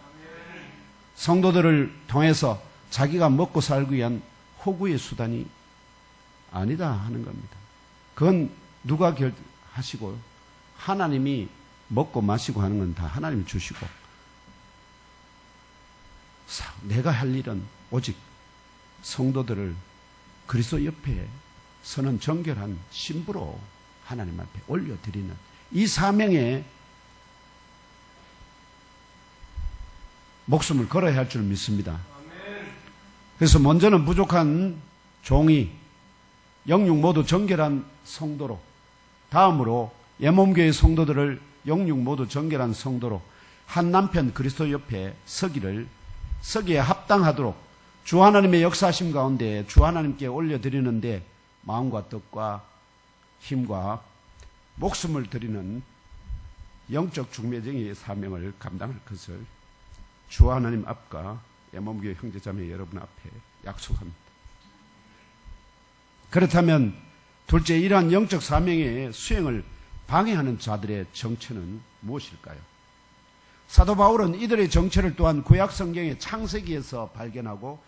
성도들을 통해서 자기가 먹고 살기 위한 호구의 수단이 아니다 하는 겁니다. 그건 누가 하시고 하나님이 먹고 마시고 하는 건 다 하나님이 주시고 내가 할 일은 오직 성도들을 그리스도 옆에 서는 정결한 신부로 하나님 앞에 올려드리는 이 사명에 목숨을 걸어야 할 줄 믿습니다. 그래서 먼저는 부족한 종이 영육 모두 정결한 성도로, 다음으로 예몸교회 성도들을 영육 모두 정결한 성도로 한 남편 그리스도 옆에 서기에 합당하도록 주 하나님의 역사하심 가운데 주 하나님께 올려드리는데 마음과 뜻과 힘과 목숨을 드리는 영적 중매쟁이의 사명을 감당할 것을 주 하나님 앞과 예몸교회 형제자매 여러분 앞에 약속합니다. 그렇다면 둘째, 이러한 영적 사명의 수행을 방해하는 자들의 정체는 무엇일까요? 사도 바울은 이들의 정체를 또한 구약 성경의 창세기에서 발견하고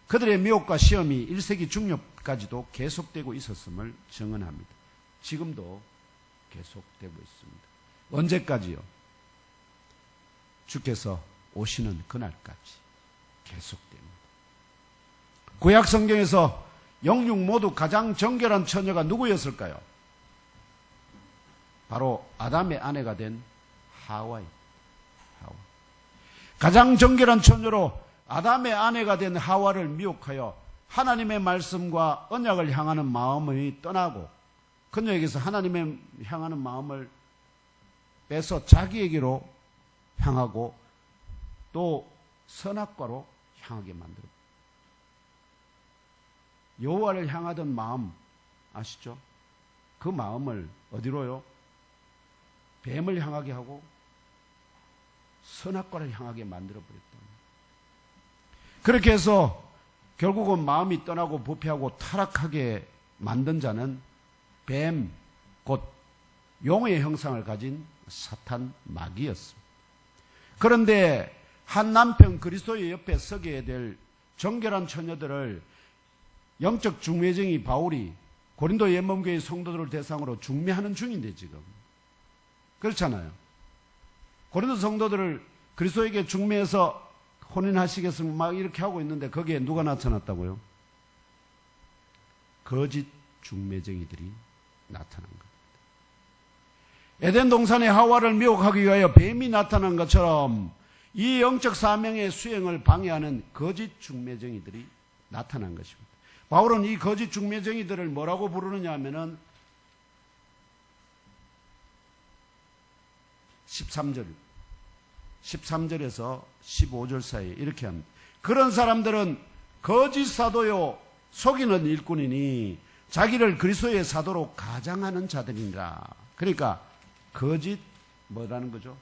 그들의 미혹과 시험이 1세기 중엽까지도 계속되고 있었음을 증언합니다. 지금도 계속되고 있습니다. 언제까지요? 주께서 오시는 그날까지 계속됩니다. 구약 성경에서 영육 모두 가장 정결한 처녀가 누구였을까요? 바로 아담의 아내가 된 하와입니다. 가장 정결한 처녀로 아담의 아내가 된 하와를 미혹하여 하나님의 말씀과 언약을 향하는 마음이 떠나고 그녀에게서 하나님의 향하는 마음을 빼서 자기에게로 향하고 또 선악과로 향하게 만들고, 여호와를 향하던 마음 아시죠? 그 마음을 어디로요? 뱀을 향하게 하고 선악과를 향하게 만들어버렸다. 그렇게 해서 결국은 마음이 떠나고 부패하고 타락하게 만든 자는 뱀, 곧 용의 형상을 가진 사탄 마귀였습니다. 그런데 한 남편 그리스도의 옆에 서게 될 정결한 처녀들을 영적 중매쟁이 바울이 고린도 옛몸교회 성도들을 대상으로 중매하는 중인데 지금 그렇잖아요. 고린도 성도들을 그리스도에게 중매해서 혼인하시겠으면 막 이렇게 하고 있는데 거기에 누가 나타났다고요? 거짓 중매쟁이들이 나타난 겁니다. 에덴 동산의 하와를 미혹하기 위하여 뱀이 나타난 것처럼 이 영적 사명의 수행을 방해하는 거짓 중매쟁이들이 나타난 것입니다. 바울은 이 거짓 중매쟁이들을 뭐라고 부르느냐 하면은 13절에서 15절 사이에 이렇게 합니다. 그런 사람들은 거짓 사도요 속이는 일꾼이니 자기를 그리스도의 사도로 가장하는 자들이니라. 그러니까 거짓 뭐라는 거죠?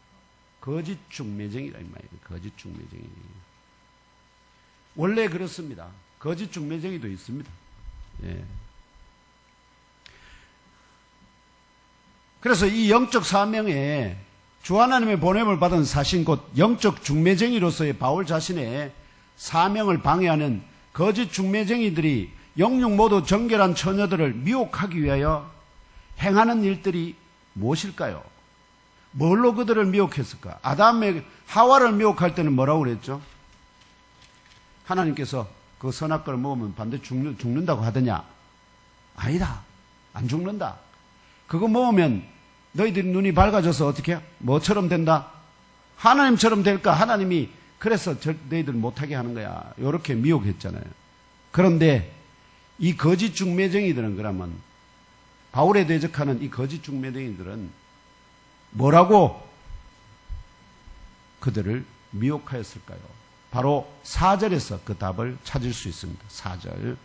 거짓 중매쟁이라 이 말이에요. 거짓 중매쟁이. 원래 그렇습니다. 거짓 중매쟁이도 있습니다. 예. 그래서 이 영적 사명에 주 하나님의 보냄을 받은 사신 곧 영적 중매쟁이로서의 바울 자신의 사명을 방해하는 거짓 중매쟁이들이 영육 모두 정결한 처녀들을 미혹하기 위하여 행하는 일들이 무엇일까요? 뭘로 그들을 미혹했을까? 아담의 하와를 미혹할 때는 뭐라고 그랬죠? 하나님께서 그 선악과를 먹으면 반드시 죽는다고 하더냐? 아니다. 안 죽는다. 그거 먹으면 너희들이 눈이 밝아져서 어떻게 뭐처럼 된다? 하나님처럼 될까? 하나님이 그래서 너희들 못하게 하는 거야. 이렇게 미혹했잖아요. 그런데 이 거짓 중매쟁이들은 그러면 바울에 대적하는 이 거짓 중매쟁이들은 뭐라고 그들을 미혹하였을까요? 바로 4절에서 그 답을 찾을 수 있습니다. 4절.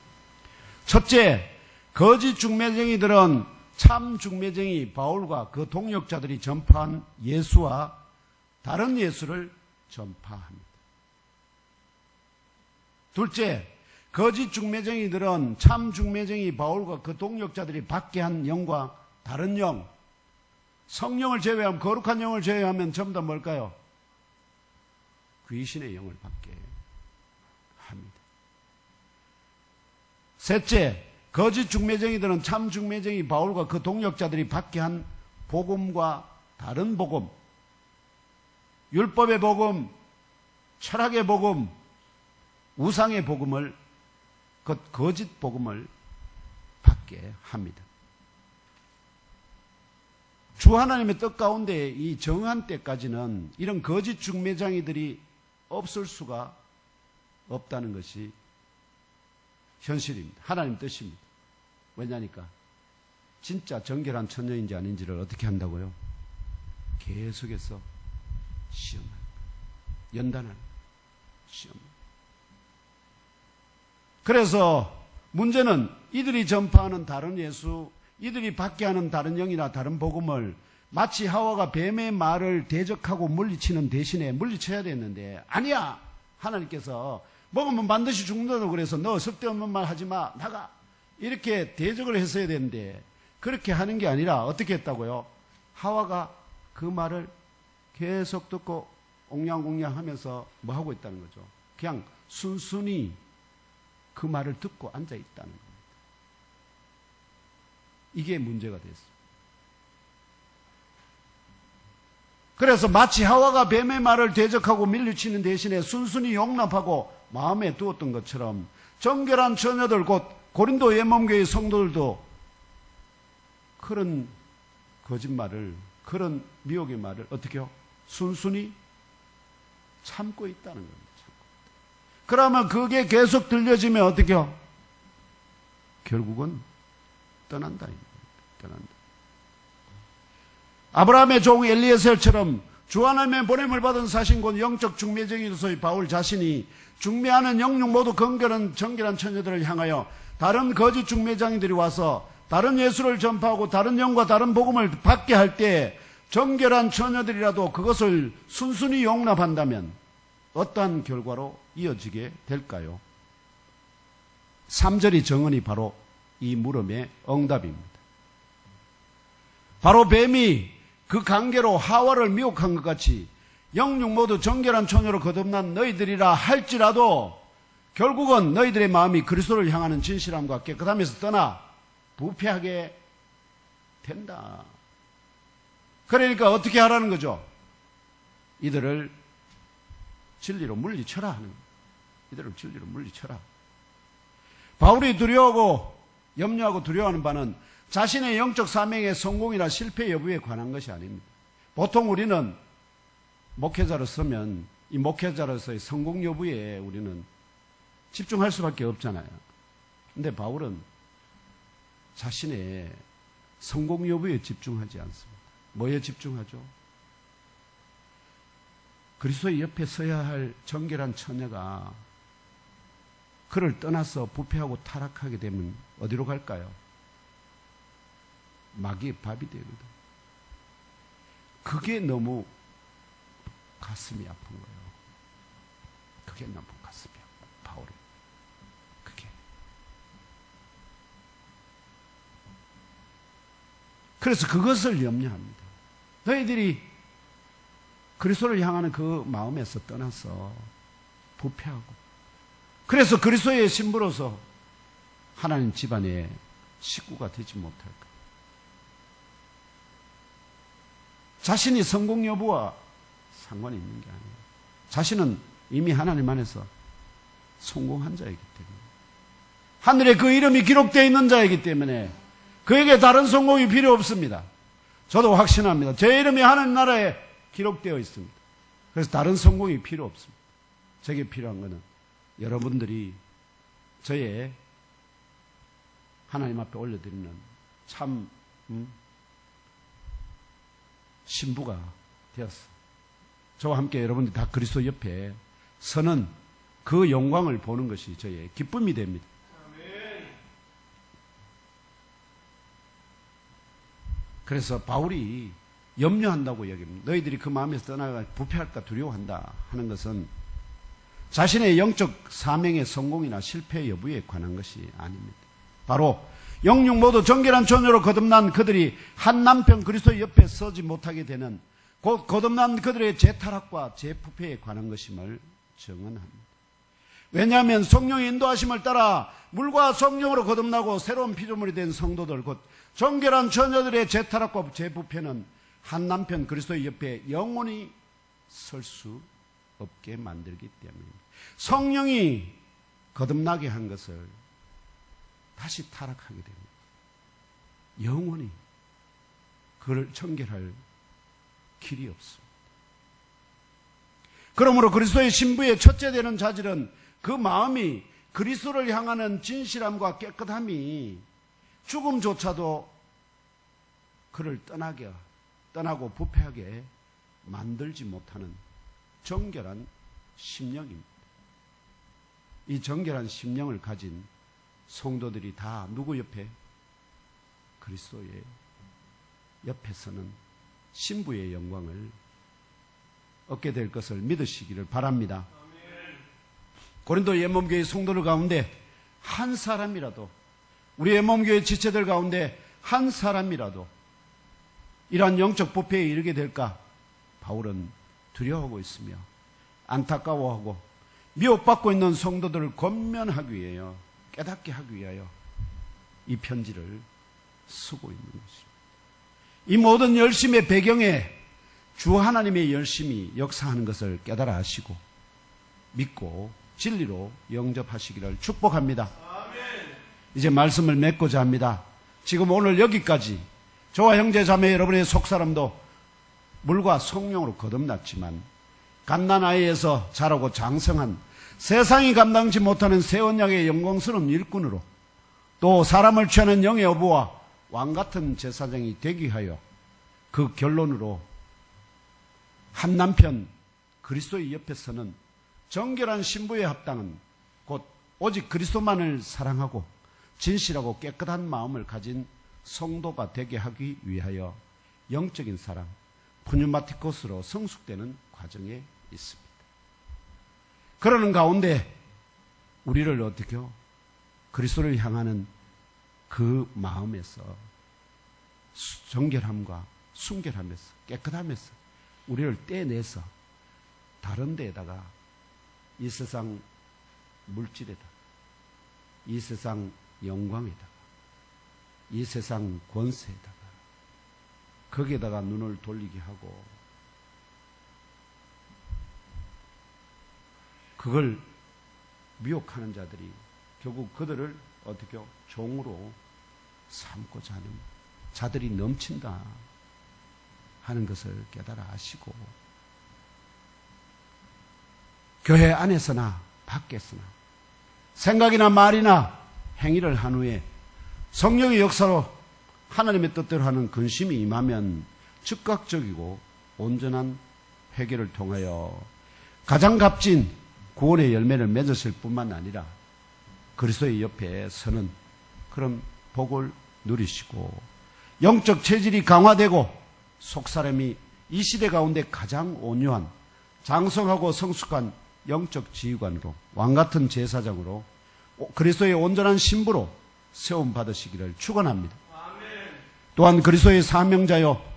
첫째, 거짓 중매쟁이들은 참 중매쟁이 바울과 그 동역자들이 전파한 예수와 다른 예수를 전파합니다. 둘째, 거짓 중매쟁이들은 참 중매쟁이 바울과 그 동역자들이 받게 한 영과 다른 영, 성령을 제외하면, 거룩한 영을 제외하면 전부 다 뭘까요? 귀신의 영을 받게 합니다. 셋째, 거짓 중매쟁이들은 참 중매쟁이 바울과 그 동역자들이 받게 한 복음과 다른 복음, 율법의 복음, 철학의 복음, 우상의 복음을, 그 거짓 복음을 받게 합니다. 주 하나님의 뜻 가운데 이 정한 때까지는 이런 거짓 중매쟁이들이 없을 수가 없다는 것이 현실입니다. 하나님 뜻입니다. 왜냐니까 진짜 정결한 처녀인지 아닌지를 어떻게 한다고요? 계속해서 시험하는 거예요. 연단하는 거예요. 시험. 그래서 문제는 이들이 전파하는 다른 예수, 이들이 받게 하는 다른 영이나 다른 복음을 마치 하와가 뱀의 말을 대적하고 물리치는 대신에 물리쳐야 되는데, 아니야! 하나님께서 먹으면 반드시 죽는다고 그래서 너 쓸데없는 말 하지 마, 나가! 이렇게 대적을 했어야 되는데, 그렇게 하는 게 아니라 어떻게 했다고요? 하와가 그 말을 계속 듣고 옹냥옹냥 하면서 뭐 하고 있다는 거죠? 그냥 순순히 그 말을 듣고 앉아 있다는 겁니다. 이게 문제가 됐습니다. 그래서 마치 하와가 뱀의 말을 대적하고 밀리치는 대신에 순순히 용납하고 마음에 두었던 것처럼 정결한 처녀들 곧 고린도 예목교의 성도들도 그런 거짓말을, 그런 미혹의 말을 어떻게 해요? 순순히 참고 있다는 겁니다. 그러면 그게 계속 들려지면 어떻게 해요? 결국은 떠난다. 떠난다. 아브라함의 종 엘리에셀처럼 주 하나님의 보냄을 받은 사신 곧 영적 중매쟁이로서의 바울 자신이 중매하는 영육 모두 정결한 처녀들을 향하여 다른 거짓 중매장이들이 와서 다른 예수를 전파하고 다른 영과 다른 복음을 받게 할 때 정결한 처녀들이라도 그것을 순순히 용납한다면 어떠한 결과로 이어지게 될까요? 3절이 정언이 바로 이 물음의 응답입니다. 바로 뱀이 그 관계로 하와를 미혹한 것 같이 영육 모두 정결한 처녀로 거듭난 너희들이라 할지라도 결국은 너희들의 마음이 그리스도를 향하는 진실함과 깨끗함에서 떠나 부패하게 된다. 그러니까 어떻게 하라는 거죠? 이들을 진리로 물리쳐라 하는 거예요. 이들을 진리로 물리쳐라. 바울이 두려워하고 염려하고 두려워하는 바는 자신의 영적 사명의 성공이나 실패 여부에 관한 것이 아닙니다. 보통 우리는 목회자로서면 이 목회자로서의 성공 여부에 우리는 집중할 수밖에 없잖아요. 근데 바울은 자신의 성공 여부에 집중하지 않습니다. 뭐에 집중하죠? 그리스도의 옆에 서야 할 정결한 처녀가 그를 떠나서 부패하고 타락하게 되면 어디로 갈까요? 마귀의 밥이 되거든. 그게 너무 가슴이 아픈 거예요. 그게 너무 가슴이 아픈 바울이. 그게. 그래서 그것을 염려합니다. 너희들이 그리스도를 향하는 그 마음에서 떠나서 부패하고, 그래서 그리스도의 신부로서 하나님 집안의 식구가 되지 못할까. 자신이 성공 여부와 상관이 있는 게 아니에요. 자신은 이미 하나님 안에서 성공한 자이기 때문에, 하늘에 그 이름이 기록되어 있는 자이기 때문에 그에게 다른 성공이 필요 없습니다. 저도 확신합니다. 제 이름이 하나님 나라에 기록되어 있습니다. 그래서 다른 성공이 필요 없습니다. 제게 필요한 것은 여러분들이 저의 하나님 앞에 올려드리는 참 신부가 되었어. 저와 함께 여러분들이 다 그리스도 옆에 서는 그 영광을 보는 것이 저의 기쁨이 됩니다. 그래서 바울이 염려한다고 여깁니다. 너희들이 그 마음에서 떠나가 부패할까 두려워한다 하는 것은 자신의 영적 사명의 성공이나 실패 여부에 관한 것이 아닙니다. 바로 영육 모두 정결한 처녀로 거듭난 그들이 한 남편 그리스도의 옆에 서지 못하게 되는 곧 거듭난 그들의 재타락과 재부패에 관한 것임을 증언합니다. 왜냐하면 성령의 인도하심을 따라 물과 성령으로 거듭나고 새로운 피조물이 된 성도들, 곧 정결한 처녀들의 재타락과 재부패는 한 남편 그리스도의 옆에 영원히 설 수 없게 만들기 때문입니다. 성령이 거듭나게 한 것을 다시 타락하게 됩니다. 영원히 그를 청결할 길이 없습니다. 그러므로 그리스도의 신부의 첫째 되는 자질은 그 마음이 그리스도를 향하는 진실함과 깨끗함이 죽음조차도 그를 떠나고 부패하게 만들지 못하는 정결한 심령입니다. 이 정결한 심령을 가진 성도들이 다 누구 옆에? 그리스도의 옆에서는 신부의 영광을 얻게 될 것을 믿으시기를 바랍니다. 고린도 예몸교회 성도들 가운데 한 사람이라도, 우리 예몸교회 지체들 가운데 한 사람이라도 이러한 영적 부패에 이르게 될까 바울은 두려워하고 있으며 안타까워하고 미혹받고 있는 성도들을 권면하기 위하여, 깨닫게 하기 위하여 이 편지를 쓰고 있는 것입니다. 이 모든 열심의 배경에 주 하나님의 열심이 역사하는 것을 깨달아 하시고 믿고 진리로 영접하시기를 축복합니다. 이제 말씀을 맺고자 합니다. 지금 오늘 여기까지 저와 형제 자매 여러분의 속사람도 물과 성령으로 거듭났지만 갓난아이에서 자라고 장성한 세상이 감당치 못하는 새 언약의 영광스러운 일꾼으로, 또 사람을 취하는 영의 어부와 왕같은 제사장이 되기 위하여 그 결론으로 한 남편 그리스도의 옆에 서는 정결한 신부에 합당한, 곧 오직 그리스도만을 사랑하고 진실하고 깨끗한 마음을 가진 성도가 되게 하기 위하여 영적인 사랑 푸뉴마티코스로 성숙되는 과정에 있습니다. 그러는 가운데 우리를 어떻게요? 그리스도를 향하는 그 마음에서 정결함과 순결함에서 깨끗함에서 우리를 떼내서 다른 데에다가 이 세상 물질에다, 이 세상 영광에다가, 이 세상 권세에다가 거기에다가 눈을 돌리게 하고 그걸 미혹하는 자들이 결국 그들을 어떻게요? 종으로 삼고자 하는 자들이 넘친다 하는 것을 깨달아 아시고 교회 안에서나 밖에서나 생각이나 말이나 행위를 한 후에 성령의 역사로 하나님의 뜻대로 하는 근심이 임하면 즉각적이고 온전한 회개를 통하여 가장 값진 구원의 열매를 맺으실 뿐만 아니라 그리스도의 옆에 서는 그런 복을 누리시고 영적 체질이 강화되고 속사람이 이 시대 가운데 가장 온유한 장성하고 성숙한 영적 지휘관으로 왕같은 제사장으로 그리스도의 온전한 신부로 세움 받으시기를 축원합니다. 또한 그리스도의 사명자여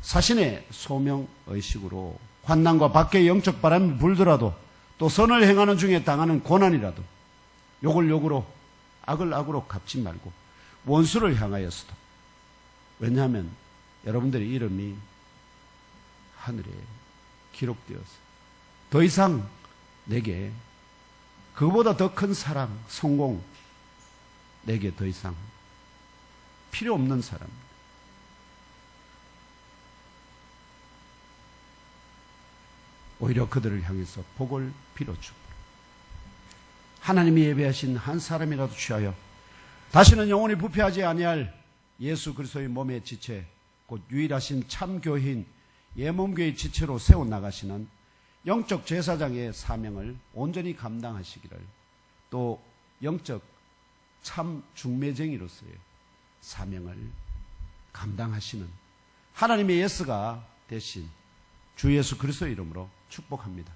사신의 소명의식으로 환난과 밖에 영적 바람이 불더라도 또 선을 행하는 중에 당하는 고난이라도 욕을 욕으로 악을 악으로 갚지 말고 원수를 향하여서도, 왜냐하면 여러분들의 이름이 하늘에 기록되어서 더 이상 내게 그보다 더 큰 사랑, 성공 내게 더 이상 필요 없는 사람입니다. 오히려 그들을 향해서 복을 빌어주고 하나님이 예배하신 한 사람이라도 취하여 다시는 영원히 부패하지 아니할 예수 그리스도의 몸의 지체, 곧 유일하신 참교회인 예몸교의 지체로 세워나가시는 영적 제사장의 사명을 온전히 감당하시기를, 또 영적 참 중매쟁이로서의 사명을 감당하시는 하나님의 예수가 되신 주 예수 그리스도의 이름으로 축복합니다.